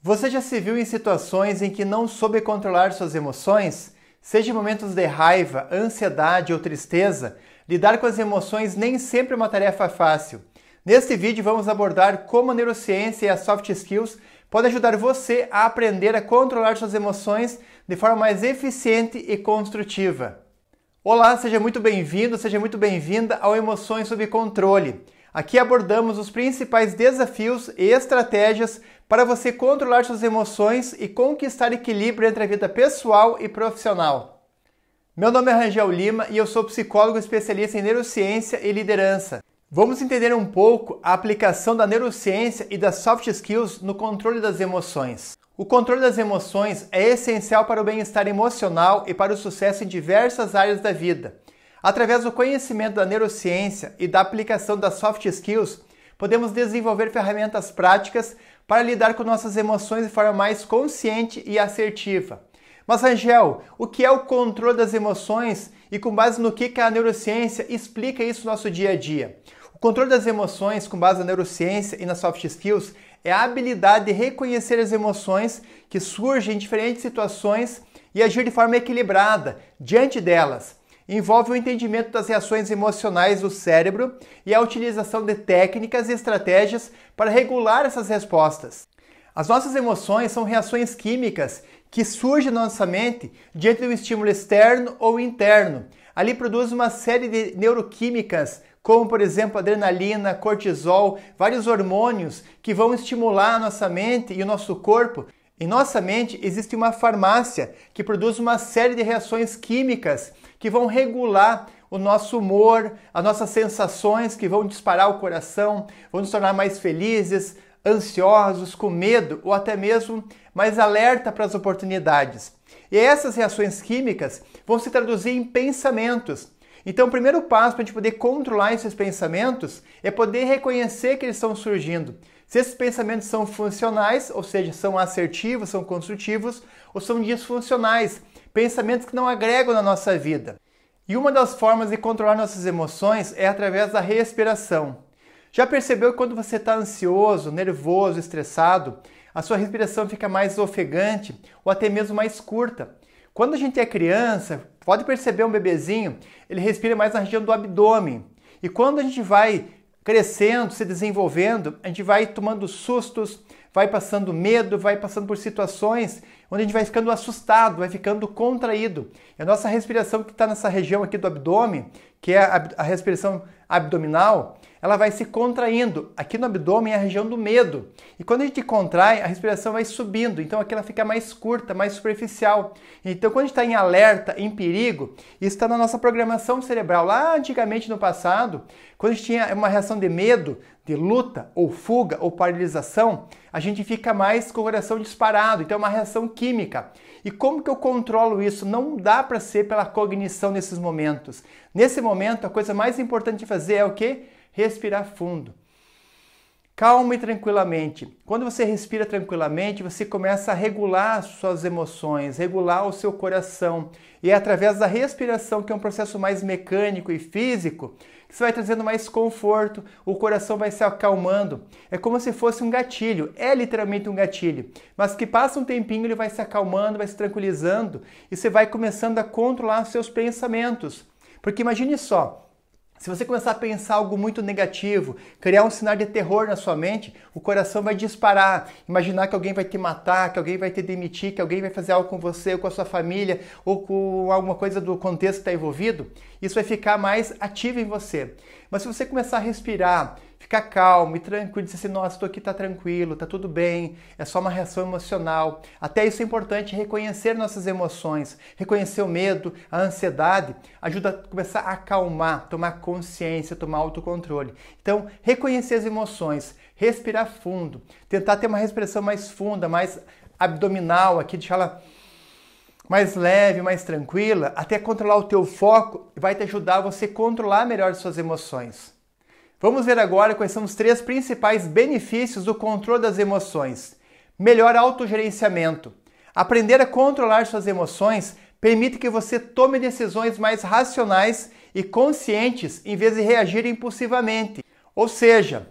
Você já se viu em situações em que não soube controlar suas emoções? Seja em momentos de raiva, ansiedade ou tristeza, lidar com as emoções nem sempre é uma tarefa fácil. Neste vídeo vamos abordar como a neurociência e as soft skills podem ajudar você a aprender a controlar suas emoções de forma mais eficiente e construtiva. Olá, seja muito bem-vindo, seja muito bem-vinda ao Emoções Sob Controle. Aqui abordamos os principais desafios e estratégias para você controlar suas emoções e conquistar equilíbrio entre a vida pessoal e profissional. Meu nome é Rangel Lima e eu sou psicólogo especialista em neurociência e liderança. Vamos entender um pouco a aplicação da neurociência e das soft skills no controle das emoções. O controle das emoções é essencial para o bem-estar emocional e para o sucesso em diversas áreas da vida. Através do conhecimento da neurociência e da aplicação das soft skills, podemos desenvolver ferramentas práticas para lidar com nossas emoções de forma mais consciente e assertiva. Mas, Rangel, o que é o controle das emoções e com base no que a neurociência explica isso no nosso dia a dia? O controle das emoções, com base na neurociência e nas soft skills, é a habilidade de reconhecer as emoções que surgem em diferentes situações e agir de forma equilibrada diante delas. Envolve o entendimento das reações emocionais do cérebro e a utilização de técnicas e estratégias para regular essas respostas. As nossas emoções são reações químicas que surgem na nossa mente diante de um estímulo externo ou interno. Ali produz uma série de neuroquímicas, como por exemplo adrenalina, cortisol, vários hormônios que vão estimular a nossa mente e o nosso corpo. Em nossa mente existe uma farmácia que produz uma série de reações químicas que vão regular o nosso humor, as nossas sensações, que vão disparar o coração, vão nos tornar mais felizes, ansiosos, com medo ou até mesmo mais alerta para as oportunidades. E essas reações químicas vão se traduzir em pensamentos. Então, o primeiro passo para a gente poder controlar esses pensamentos é poder reconhecer que eles estão surgindo. Se esses pensamentos são funcionais, ou seja, são assertivos, são construtivos, ou são disfuncionais, pensamentos que não agregam na nossa vida. E uma das formas de controlar nossas emoções é através da respiração. Já percebeu que quando você está ansioso, nervoso, estressado, a sua respiração fica mais ofegante ou até mesmo mais curta? Quando a gente é criança, pode perceber um bebezinho, ele respira mais na região do abdômen. E quando a gente vai crescendo, se desenvolvendo, a gente vai tomando sustos, vai passando medo, vai passando por situações onde a gente vai ficando assustado, vai ficando contraído. E a nossa respiração que está nessa região aqui do abdômen, que é a respiração abdominal, ela vai se contraindo. Aqui no abdômen é a região do medo. E quando a gente contrai, a respiração vai subindo. Então aqui ela fica mais curta, mais superficial. Então quando a gente está em alerta, em perigo, isso está na nossa programação cerebral. Lá antigamente no passado, quando a gente tinha uma reação de medo, de luta, ou fuga, ou paralisação, a gente fica mais com o coração disparado. Então é uma reação química. E como que eu controlo isso? Não dá para ser pela cognição nesses momentos. Nesse momento, a coisa mais importante de fazer é o quê? Respirar fundo. Calma e tranquilamente. Quando você respira tranquilamente, você começa a regular suas emoções, regular o seu coração. E é através da respiração, que é um processo mais mecânico e físico, que você vai trazendo mais conforto, o coração vai se acalmando. É como se fosse um gatilho, é literalmente um gatilho, mas que passa um tempinho ele vai se acalmando, vai se tranquilizando e você vai começando a controlar seus pensamentos. Porque imagine só, se você começar a pensar algo muito negativo, criar um cenário de terror na sua mente, o coração vai disparar. Imaginar que alguém vai te matar, que alguém vai te demitir, que alguém vai fazer algo com você ou com a sua família ou com alguma coisa do contexto que está envolvido, isso vai ficar mais ativo em você. Mas se você começar a respirar, ficar calmo e tranquilo, dizer assim, nossa, estou aqui, está tranquilo, está tudo bem, é só uma reação emocional. Até isso é importante, reconhecer nossas emoções, reconhecer o medo, a ansiedade, ajuda a começar a acalmar, tomar consciência, tomar autocontrole. Então, reconhecer as emoções, respirar fundo, tentar ter uma respiração mais funda, mais abdominal aqui, deixá-la mais leve, mais tranquila, até controlar o teu foco e vai te ajudar a você controlar melhor as suas emoções. Vamos ver agora quais são os 3 principais benefícios do controle das emoções. Melhor autogerenciamento. Aprender a controlar suas emoções permite que você tome decisões mais racionais e conscientes em vez de reagir impulsivamente. Ou seja,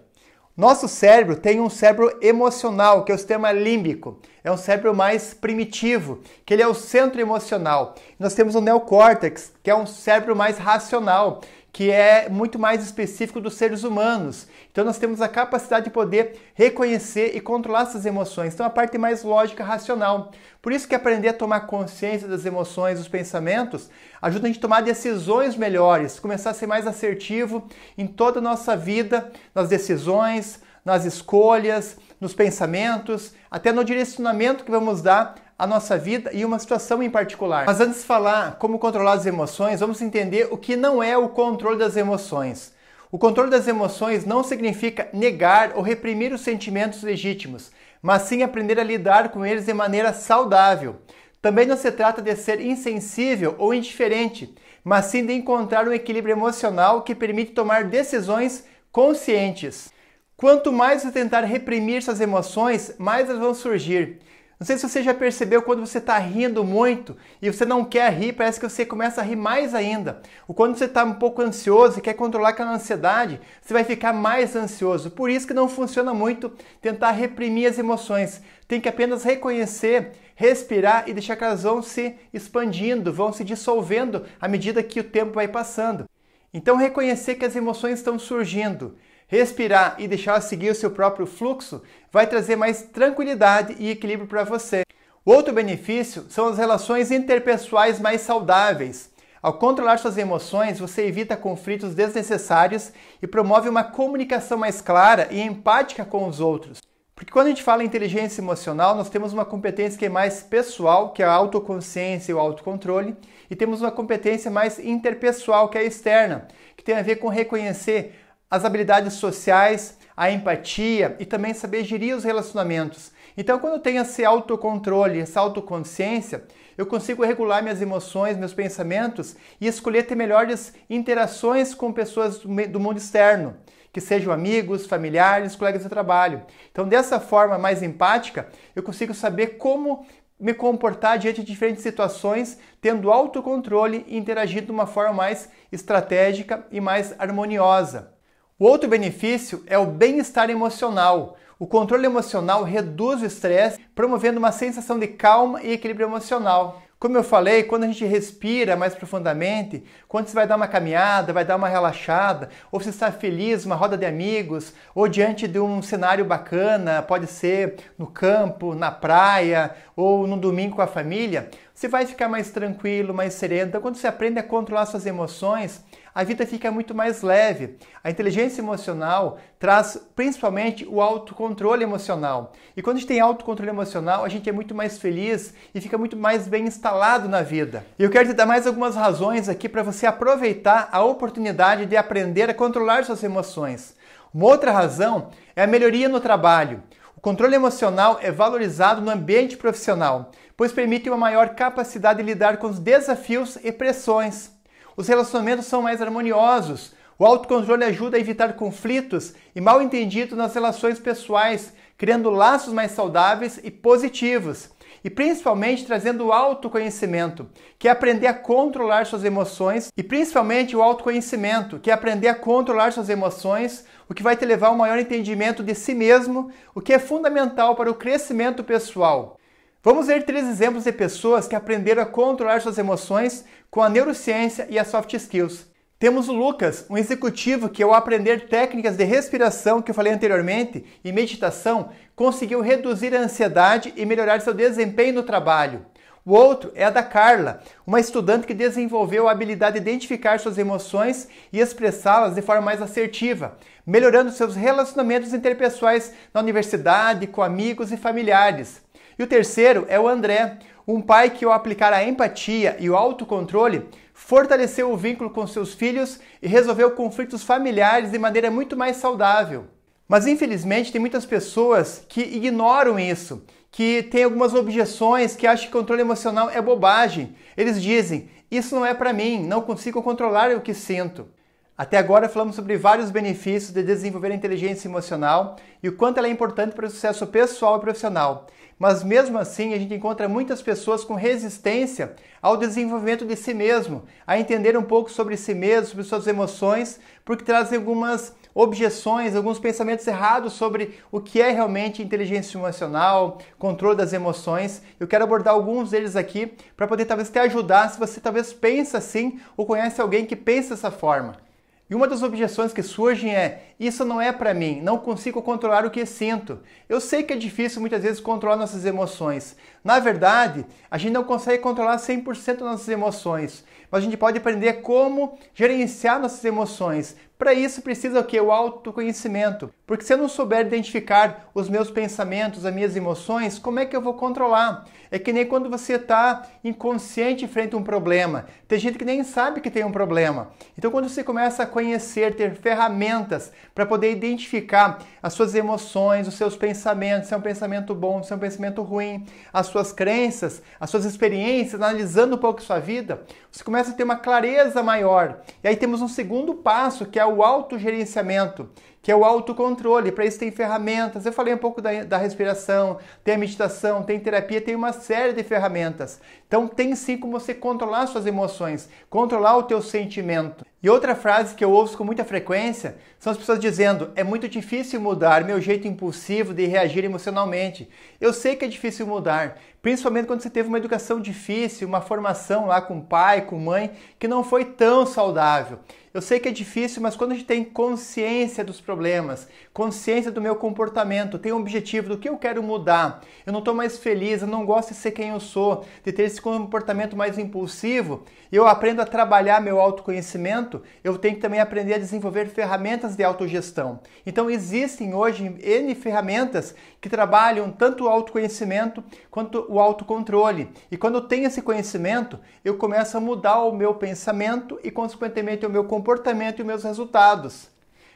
Nosso cérebro tem um cérebro emocional, que é o sistema límbico. É um cérebro mais primitivo, que ele é o centro emocional. Nós temos o neocórtex, que é um cérebro mais racional, que é muito mais específico dos seres humanos. Então nós temos a capacidade de poder reconhecer e controlar essas emoções. Então a parte mais lógica, racional. Por isso que aprender a tomar consciência das emoções, dos pensamentos, ajuda a gente a tomar decisões melhores, começar a ser mais assertivo em toda a nossa vida, nas decisões, nas escolhas, nos pensamentos, até no direcionamento que vamos dar à nossa vida e uma situação em particular. Mas antes de falar como controlar as emoções, vamos entender o que não é o controle das emoções. O controle das emoções não significa negar ou reprimir os sentimentos legítimos, mas sim aprender a lidar com eles de maneira saudável. Também não se trata de ser insensível ou indiferente, mas sim de encontrar um equilíbrio emocional que permite tomar decisões conscientes. Quanto mais você tentar reprimir suas emoções, mais elas vão surgir. Não sei se você já percebeu quando você está rindo muito e você não quer rir, parece que você começa a rir mais ainda. Ou quando você está um pouco ansioso e quer controlar aquela ansiedade, você vai ficar mais ansioso. Por isso que não funciona muito tentar reprimir as emoções. Tem que apenas reconhecer, respirar e deixar que elas vão se expandindo, vão se dissolvendo à medida que o tempo vai passando. Então reconhecer que as emoções estão surgindo, respirar e deixar seguir o seu próprio fluxo vai trazer mais tranquilidade e equilíbrio para você. O outro benefício são as relações interpessoais mais saudáveis. Ao controlar suas emoções, você evita conflitos desnecessários e promove uma comunicação mais clara e empática com os outros. Porque quando a gente fala em inteligência emocional, nós temos uma competência que é mais pessoal, que é a autoconsciência e o autocontrole, e temos uma competência mais interpessoal, que é a externa, que tem a ver com reconhecer as habilidades sociais, a empatia e também saber gerir os relacionamentos. Então, quando eu tenho esse autocontrole, essa autoconsciência, eu consigo regular minhas emoções, meus pensamentos e escolher ter melhores interações com pessoas do mundo externo, que sejam amigos, familiares, colegas de trabalho. Então, dessa forma mais empática, eu consigo saber como me comportar diante de diferentes situações, tendo autocontrole e interagindo de uma forma mais estratégica e mais harmoniosa. O outro benefício é o bem-estar emocional. O controle emocional reduz o estresse, promovendo uma sensação de calma e equilíbrio emocional. Como eu falei, quando a gente respira mais profundamente, quando você vai dar uma caminhada, vai dar uma relaxada, ou você está feliz, uma roda de amigos, ou diante de um cenário bacana, pode ser no campo, na praia, ou no domingo com a família, você vai ficar mais tranquilo, mais sereno. Então, quando você aprende a controlar suas emoções, a vida fica muito mais leve. A inteligência emocional traz principalmente o autocontrole emocional. E quando a gente tem autocontrole emocional, a gente é muito mais feliz e fica muito mais bem instalado na vida. E eu quero te dar mais algumas razões aqui para você aproveitar a oportunidade de aprender a controlar suas emoções. Uma outra razão é a melhoria no trabalho. O controle emocional é valorizado no ambiente profissional, pois permite uma maior capacidade de lidar com os desafios e pressões. Os relacionamentos são mais harmoniosos. O autocontrole ajuda a evitar conflitos e mal-entendidos nas relações pessoais, criando laços mais saudáveis e positivos. E principalmente trazendo o autoconhecimento, que é aprender a controlar suas emoções, e principalmente o autoconhecimento, que é aprender a controlar suas emoções, o que vai te levar a um maior entendimento de si mesmo, o que é fundamental para o crescimento pessoal. Vamos ver 3 exemplos de pessoas que aprenderam a controlar suas emoções com a neurociência e as soft skills. Temos o Lucas, um executivo que ao aprender técnicas de respiração que eu falei anteriormente e meditação, conseguiu reduzir a ansiedade e melhorar seu desempenho no trabalho. O outro é a da Carla, uma estudante que desenvolveu a habilidade de identificar suas emoções e expressá-las de forma mais assertiva, melhorando seus relacionamentos interpessoais na universidade, com amigos e familiares. E o terceiro é o André, um pai que ao aplicar a empatia e o autocontrole, fortaleceu o vínculo com seus filhos e resolveu conflitos familiares de maneira muito mais saudável. Mas infelizmente tem muitas pessoas que ignoram isso, que têm algumas objeções, que acham que controle emocional é bobagem. Eles dizem, isso não é para mim, não consigo controlar o que sinto. Até agora falamos sobre vários benefícios de desenvolver a inteligência emocional e o quanto ela é importante para o sucesso pessoal e profissional. Mas mesmo assim a gente encontra muitas pessoas com resistência ao desenvolvimento de si mesmo, a entender um pouco sobre si mesmo, sobre suas emoções, porque trazem algumas objeções, alguns pensamentos errados sobre o que é realmente inteligência emocional, controle das emoções. Eu quero abordar alguns deles aqui para poder talvez te ajudar se você talvez pensa assim ou conhece alguém que pensa dessa forma. E uma das objeções que surgem é: isso não é para mim, não consigo controlar o que sinto. Eu sei que é difícil muitas vezes controlar nossas emoções. Na verdade, a gente não consegue controlar 100% nossas emoções, mas a gente pode aprender como gerenciar nossas emoções. Para isso precisa o quê? O autoconhecimento. Porque se eu não souber identificar os meus pensamentos, as minhas emoções, como é que eu vou controlar? É que nem quando você está inconsciente frente a um problema. Tem gente que nem sabe que tem um problema. Então quando você começa a conhecer, ter ferramentas para poder identificar as suas emoções, os seus pensamentos, se é um pensamento bom, se é um pensamento ruim, as suas crenças, as suas experiências, analisando um pouco a sua vida, você começa a ter uma clareza maior. E aí temos um segundo passo, que é o autogerenciamento, que é o autocontrole. Para isso tem ferramentas. Eu falei um pouco da respiração, tem a meditação, tem terapia, tem uma série de ferramentas. Então tem sim como você controlar suas emoções, controlar o teu sentimento. E outra frase que eu ouço com muita frequência são as pessoas dizendo: é muito difícil mudar meu jeito impulsivo de reagir emocionalmente. Eu sei que é difícil mudar, principalmente quando você teve uma educação difícil, uma formação lá com pai, com mãe, que não foi tão saudável. Eu sei que é difícil, mas quando a gente tem consciência dos problemas, consciência do meu comportamento, tem um objetivo do que eu quero mudar, eu não estou mais feliz, eu não gosto de ser quem eu sou, de ter esse comportamento mais impulsivo, eu aprendo a trabalhar meu autoconhecimento, eu tenho que também aprender a desenvolver ferramentas de autogestão. Então existem hoje N ferramentas que trabalham tanto o autoconhecimento quanto o autocontrole. E quando eu tenho esse conhecimento, eu começo a mudar o meu pensamento e, consequentemente, o meu comportamento e os meus resultados.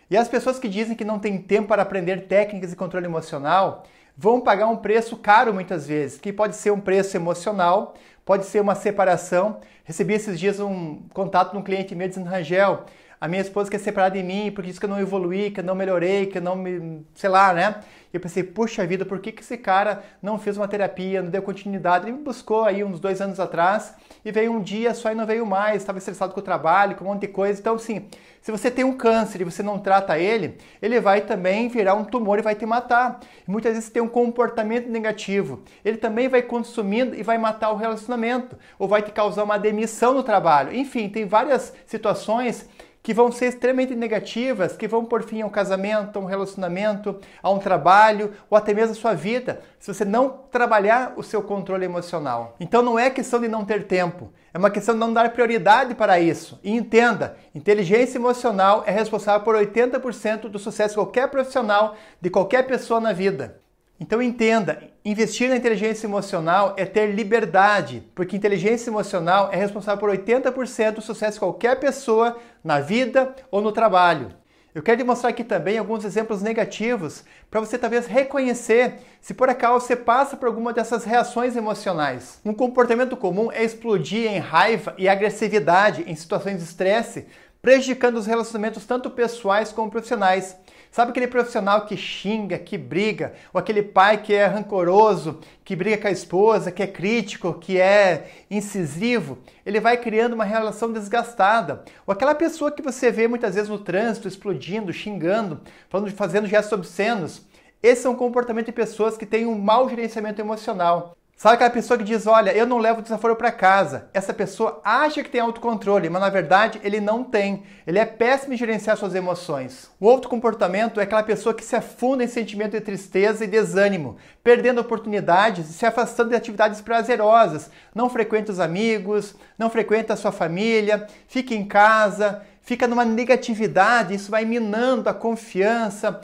E as pessoas que dizem que não têm tempo para aprender técnicas de controle emocional vão pagar um preço caro muitas vezes, que pode ser um preço emocional, pode ser uma separação. Recebi esses dias um contato de um cliente meu dizendo: Rangel, a minha esposa quer separar de mim porque diz que eu não evoluí, que eu não melhorei, que eu não me... sei lá, né? E eu pensei: puxa vida, por que esse cara não fez uma terapia, não deu continuidade? Ele me buscou aí uns 2 anos atrás e veio um dia só e não veio mais, estava estressado com o trabalho, com um monte de coisa. Então, assim, se você tem um câncer e você não trata ele, ele vai também virar um tumor e vai te matar. E muitas vezes você tem um comportamento negativo. Ele também vai consumindo e vai matar o relacionamento, ou vai te causar uma demissão no trabalho. Enfim, tem várias situações que vão ser extremamente negativas, que vão por fim a um casamento, a um relacionamento, a um trabalho, ou até mesmo a sua vida, se você não trabalhar o seu controle emocional. Então não é questão de não ter tempo, é uma questão de não dar prioridade para isso. E entenda, inteligência emocional é responsável por 80% do sucesso de qualquer profissional, de qualquer pessoa na vida. Então entenda, investir na inteligência emocional é ter liberdade, porque inteligência emocional é responsável por 80% do sucesso de qualquer pessoa na vida ou no trabalho. Eu quero demonstrar aqui também alguns exemplos negativos para você talvez reconhecer se por acaso você passa por alguma dessas reações emocionais. Um comportamento comum é explodir em raiva e agressividade em situações de estresse, prejudicando os relacionamentos tanto pessoais como profissionais. Sabe aquele profissional que xinga, que briga, ou aquele pai que é rancoroso, que briga com a esposa, que é crítico, que é incisivo? Ele vai criando uma relação desgastada. Ou aquela pessoa que você vê muitas vezes no trânsito, explodindo, xingando, fazendo gestos obscenos. Esse é um comportamento de pessoas que têm um mau gerenciamento emocional. Sabe aquela pessoa que diz: olha, eu não levo desaforo para casa. Essa pessoa acha que tem autocontrole, mas na verdade ele não tem. Ele é péssimo em gerenciar suas emoções. O outro comportamento é aquela pessoa que se afunda em sentimento de tristeza e desânimo, perdendo oportunidades e se afastando de atividades prazerosas. Não frequenta os amigos, não frequenta a sua família, fica em casa, fica numa negatividade. Isso vai minando a confiança,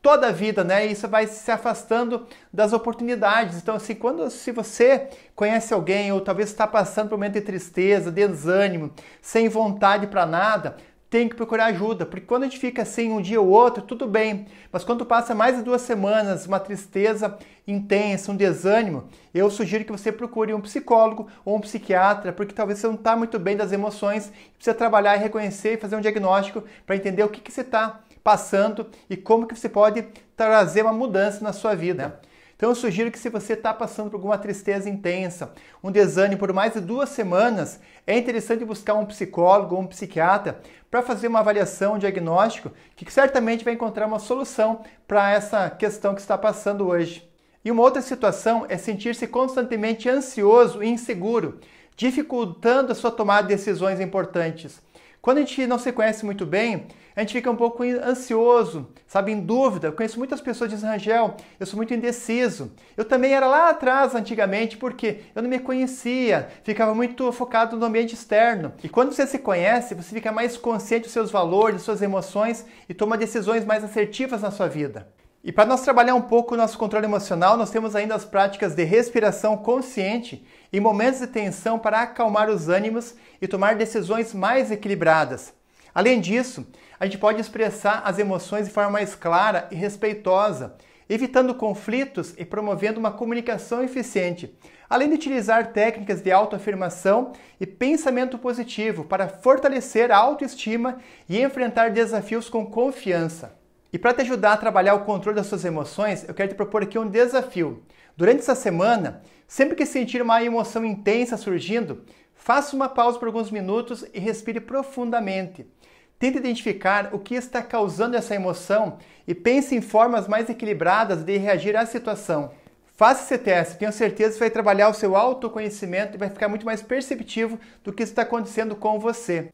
toda a vida, né? Isso vai se afastando das oportunidades. Então, assim, se você conhece alguém ou talvez está passando por um momento de tristeza, desânimo, sem vontade para nada, tem que procurar ajuda, porque quando a gente fica assim um dia ou outro, tudo bem, mas quando passa mais de 2 semanas, uma tristeza intensa, um desânimo, eu sugiro que você procure um psicólogo ou um psiquiatra, porque talvez você não está muito bem das emoções, precisa trabalhar e reconhecer e fazer um diagnóstico para entender o que você está passando e como que você pode trazer uma mudança na sua vida. Então eu sugiro que se você está passando por alguma tristeza intensa, um desânimo por mais de 2 semanas, é interessante buscar um psicólogo ou um psiquiatra para fazer uma avaliação, um diagnóstico, que certamente vai encontrar uma solução para essa questão que está passando hoje. E uma outra situação é sentir-se constantemente ansioso e inseguro, dificultando a sua tomada de decisões importantes. Quando a gente não se conhece muito bem, a gente fica um pouco ansioso, sabe, em dúvida. Eu conheço muitas pessoas que dizem, Rangel, eu sou muito indeciso. Eu também era lá atrás, antigamente, porque eu não me conhecia, ficava muito focado no ambiente externo. E quando você se conhece, você fica mais consciente dos seus valores, das suas emoções e toma decisões mais assertivas na sua vida. E para nós trabalhar um pouco o nosso controle emocional, nós temos ainda as práticas de respiração consciente em momentos de tensão para acalmar os ânimos e tomar decisões mais equilibradas. Além disso, a gente pode expressar as emoções de forma mais clara e respeitosa, evitando conflitos e promovendo uma comunicação eficiente, além de utilizar técnicas de autoafirmação e pensamento positivo para fortalecer a autoestima e enfrentar desafios com confiança. E para te ajudar a trabalhar o controle das suas emoções, eu quero te propor aqui um desafio. Durante essa semana, sempre que sentir uma emoção intensa surgindo, faça uma pausa por alguns minutos e respire profundamente. Tente identificar o que está causando essa emoção e pense em formas mais equilibradas de reagir à situação. Faça esse teste, tenho certeza que vai trabalhar o seu autoconhecimento e vai ficar muito mais perceptivo do que está acontecendo com você.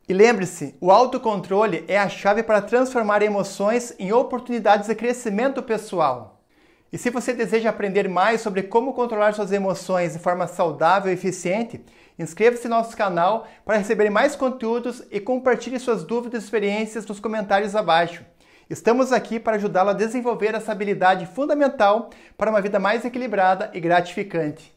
E lembre-se, o autocontrole é a chave para transformar emoções em oportunidades de crescimento pessoal. E se você deseja aprender mais sobre como controlar suas emoções de forma saudável e eficiente, inscreva-se no nosso canal para receber mais conteúdos e compartilhe suas dúvidas e experiências nos comentários abaixo. Estamos aqui para ajudá-lo a desenvolver essa habilidade fundamental para uma vida mais equilibrada e gratificante.